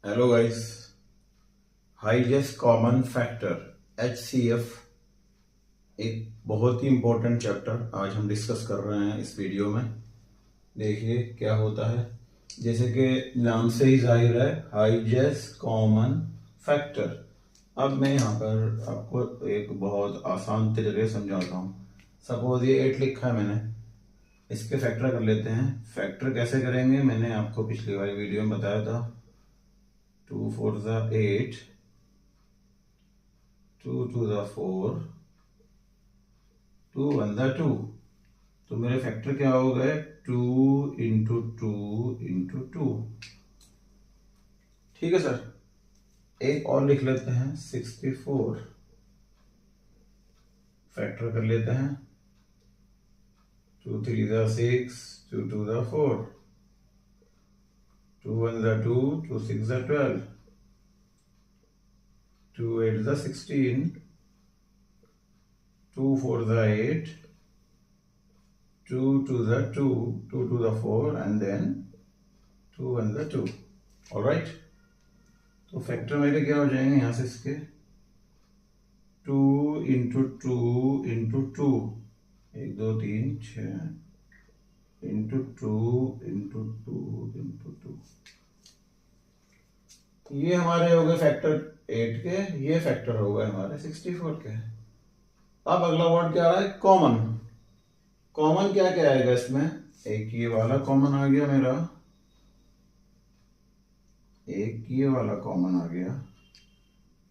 Hello guys. Highest common factor HCF एक बहुत ही important chapter आज हम डिस्कस कर रहे हैं इस वीडियो में। देखिए क्या होता है। जैसे कि नाम से ही जाहिर है, हाईएस्ट कॉमन फैक्टर। अब मैं यहाँ पर आपको एक बहुत आसान तरीके से समझाता हूँ। सपोज ये 8 लिखा है मैंने, इसके फैक्टर कर लेते हैं। फैक्टर कैसे करेंगे मैंने आपको पिछली वाली वीडियो में बताया था। 2 4 8, 2 2 4, 2 1 2। तो मेरे फैक्टर क्या हो गए? 2 इंटू 2 इंटू 2। ठीक है सर। एक और लिख लेते हैं 64। फैक्टर कर लेते हैं। 2 3 6, 2 2 4, 2 1 2, 2 6 12, 2 8 16, 2 4 8, 2 2 2, 2 2 4 and then 2 1 2। ऑलराइट। तो फैक्टर मेरे क्या हो जाएंगे यहां से इसके? 2 into 2 into 2, 1 2 3 6 into 2 into 2 into 2। ये हमारे हो गए फैक्टर 8 के। ये फैक्टर हो गए हमारे 64 के। अब अगला वर्ड क्या आ रहा है? कॉमन। कॉमन क्या क्या आएगा इसमें? एक ये वाला कॉमन आ गया मेरा, एक ये वाला कॉमन आ गया,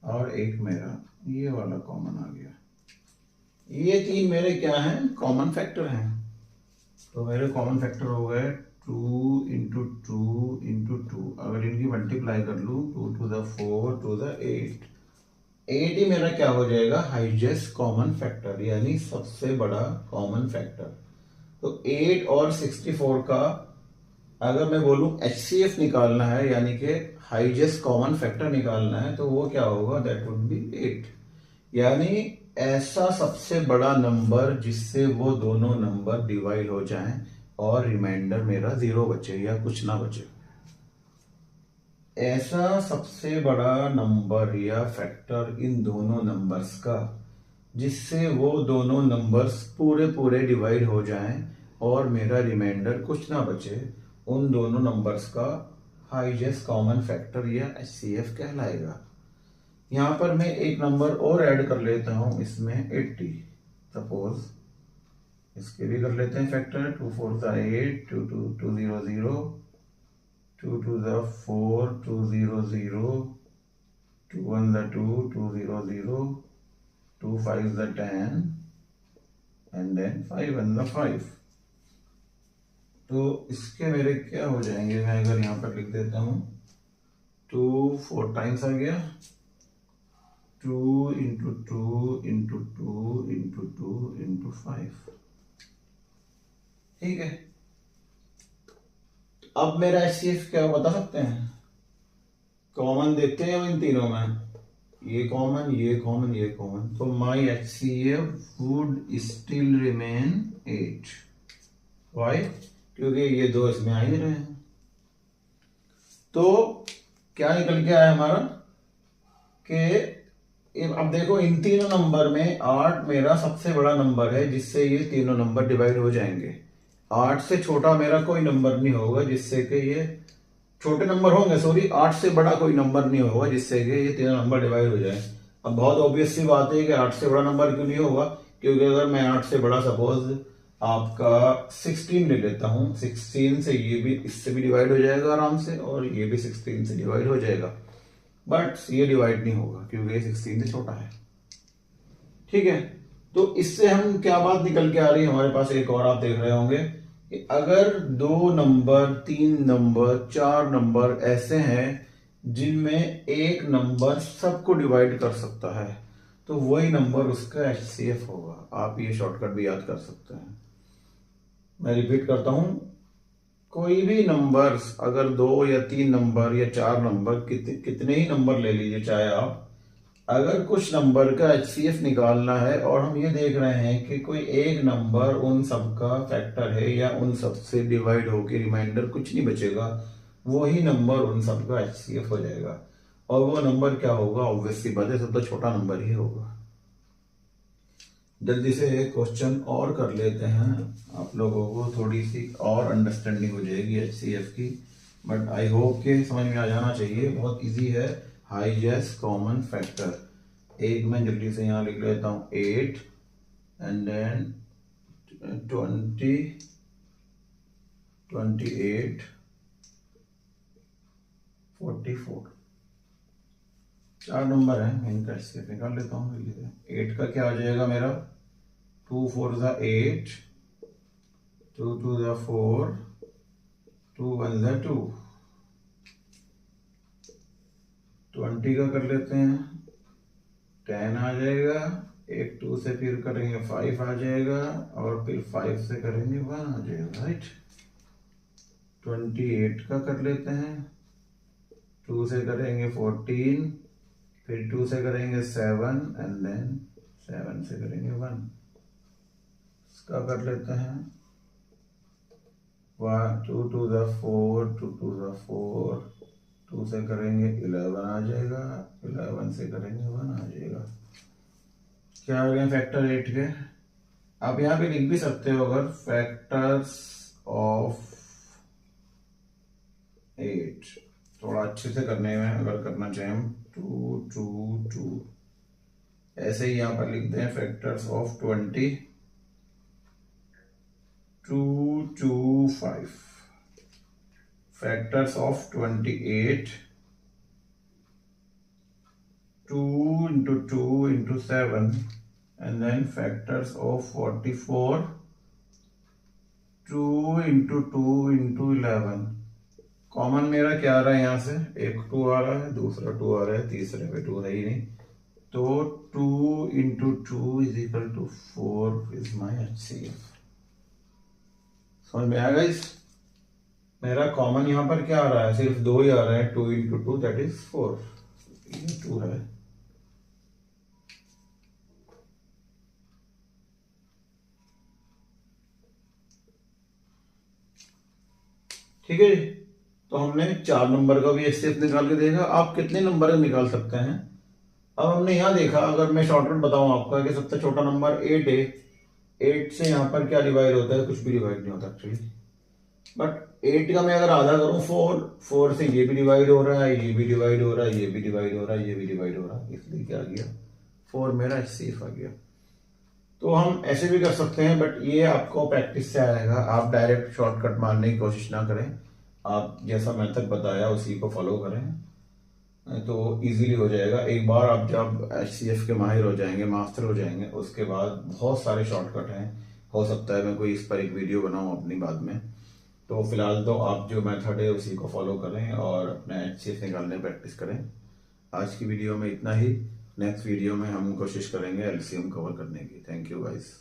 और एक मेरा ये वाला कॉमन आ गया। ये तीन मेरे क्या हैं? कॉमन फैक्टर हैं। तो मेरे कॉमन फैक्टर हो गए 2 इंटू 2 इंटू 2। अगर इनकी मल्टीप्लाई कर लूँ, 2 टू द 4, 2 द 8, 8 ही मेरा क्या हो जाएगा? हाईएस्ट कॉमन फैक्टर, यानी सबसे बड़ा कॉमन फैक्टर। तो 8 और 64 का अगर मैं बोलूं HCF निकालना है, यानी कि हाईएस्ट कॉमन फैक्टर निकालना है, तो वो क्या होगा? That would be 8। यानी ऐसा सबसे बड़ा नंबर जिससे वो दोनों नंबर डिवाइड हो जाएं और रिमाइंडर मेरा 0 बचे या कुछ ना बचे। ऐसा सबसे बड़ा नंबर या फैक्टर इन दोनों नंबर्स का जिससे वो दोनों नंबर्स पूरे पूरे डिवाइड हो जाएं और मेरा रिमाइंडर कुछ ना बचे, उन दोनों नंबर्स का हाईएस्ट कॉमन फैक्टर या HCF कहलाएगा। यहां पर मैं एक नंबर और ऐड कर लेता हूं इसमें, 80। सपोज इसके भी कर लेते हैं फैक्टर। 2 4 8, 2 2 2 0 0, 2 2 4, 2 0 0, 2 1 2, 2 0 0, 2 5 10, and then 5 1 5। तो इसके मेरे क्या हो जाएंगे? मैं अगर यहां पर लिख देता हूं, 2 4 टाइम्स आ गया, 2 इंटू 2 इंटू 2 इंटू 2 इंटू 5। ठीक है। अब मेरा HCF क्या बता सकते हैं? कॉमन देखते हैं इन तीनों में, ये कॉमन, ये कॉमन, ये कॉमन। तो my HCF would still remain 8। Why? क्योंकि ये दो इसमें आ ही रहे हैं। तो क्या निकल के आया हमारा कि अब देखो, इन तीनों नंबर में 8 मेरा सबसे बड़ा नंबर है जिससे ये तीनों नंबर डिवाइड हो जाएंगे। 8 से छोटा मेरा कोई नंबर नहीं होगा जिससे कि ये छोटे नंबर होंगे, सॉरी, 8 से बड़ा कोई नंबर नहीं होगा जिससे कि ये तीनों नंबर डिवाइड हो जाए। अब बहुत ऑब्वियस सी बात है कि 8 से बड़ा नंबर क्यों नहीं होगा? क्योंकि अगर मैं 8 से बड़ा सपोज आपका 16 ले लेता हूं, 16 से ये भी, इससे भी डिवाइड हो जाएगा आराम से, और ये भी 16 से डिवाइड हो जाएगा। बट ये डिवाइड नहीं होगा क्योंकि ये 16 से छोटा है। ठीक है। तो इससे हम क्या बात निकल के आ रही है हमारे पास? एक और आप देख रहे होंगे कि अगर 2 नंबर, 3 नंबर, 4 नंबर ऐसे हैं जिनमें एक नंबर सबको डिवाइड कर सकता है, तो वही नंबर उसका HCF होगा। आप ये शॉर्टकट भी याद कर सकते हैं। मैं रिपीट करता हूं, कोई भी नंबर्स, अगर 2 या 3 नंबर या 4 नंबर, कितने ही नंबर ले लीजिए चाहे आप, अगर कुछ नंबर का HCF निकालना है और हम ये देख रहे हैं कि कोई एक नंबर उन सब का फैक्टर है या उन सब से डिवाइड होकर रिमाइंडर कुछ नहीं बचेगा, वही नंबर उन सबका HCF हो जाएगा। और वो नंबर क्या होगा, ऑब्वियसली बात है, सबसे छोटा नंबर ही होगा। जल्दी से एक क्वेश्चन और कर लेते हैं, आप लोगों को थोड़ी सी और अंडरस्टैंडिंग हो जाएगी HCF की। बट आई होप के समझ में आ जाना चाहिए, बहुत इजी है। हाईएस्ट कॉमन फैक्टर, एक मैं जल्दी से यहाँ लिख लेता हूँ 8 एंड देन 20, 28, 44, 4 नंबर है, मैं इनका HCF निकाल लेता हूँ जल्दी से। 8 का क्या आ जाएगा मेरा, 2 4 8, 2 2 4, 2 1 2। 20 का कर लेते हैं, 10 आ जाएगा, एक 2 से फिर करेंगे 5 आ जाएगा, और फिर 5 से करेंगे 1 आ जाएगा, राइट। 28 का कर लेते हैं, 2 से करेंगे 14, फिर 2 से करेंगे 7 एंड देन 7 से करेंगे 1। इसका कर लेते हैं 1 2 2 4, 2 2 4, 2 से करेंगे 11 आ जाएगा, 11 से करेंगे 1 आ जाएगा। क्या आ गया फैक्टर 8 के। आप यहाँ पे लिख भी सकते हो अगर फैक्टर्स ऑफ 8 थोड़ा अच्छे से करने में अगर करना चाहें, 2 2 2 ऐसे ही यहाँ पर लिखते हैं factors of 20, 2 2 5, factors of 28, 2 into 2 into 7, and then factors of 44, 2 into 2 into 11। Common मेरा क्या आ रहा है, यहाँ से एक 2 आ रहा है, दूसरा 2 आ रहा है, तीसरे पे 2 है ही नहीं, तो 2 into 2 is equal to 4 is my HCF। समझ में आएगा इस, मेरा कॉमन यहाँ पर क्या आ रहा है, सिर्फ 2 ही आ रहा है, 2 into 2 that is 4, ये 2 है। ठीक है, तो हमने 4 नंबर का भी HCF निकाल के देखा। आप कितने नंबर निकाल सकते हैं, अब हमने यहाँ देखा, अगर मैं शॉर्टकट बताऊं आपका कि सबसे छोटा नंबर 8 है, 8 से यहाँ पर क्या डिवाइड होता है, कुछ भी डिवाइड नहीं होता एक्चुअली, बट 8 का मैं अगर आधा करूं 4 से ये भी डिवाइड हो रहा है, ये भी डिवाइड हो रहा है, ये भी डिवाइड हो रहा है, ये भी डिवाइड हो रहा है, इसलिए क्या आ गया 4 मेरा HCF आ गया। तो हम ऐसे भी कर सकते हैं, बट ये आपको प्रैक्टिस से आएगा, आप डायरेक्ट शॉर्टकट मारने की कोशिश ना करें, आप जैसा मेथड बताया उसी को फॉलो करें तो इजीली हो जाएगा। एक बार आप जब HCF के माहिर हो जाएंगे, मास्टर हो जाएंगे, उसके बाद बहुत सारे शॉर्टकट हैं, हो सकता है मैं कोई इस पर एक वीडियो बनाऊं अपनी बाद में। तो फिलहाल तो आप जो मेथड है उसी को फॉलो करें और अपने HCF निकालने प्रैक्टिस करें। आज की वीडियो में इतना ही, नेक्स्ट वीडियो में हम कोशिश करेंगे LCM कवर करने की। Thank you guys.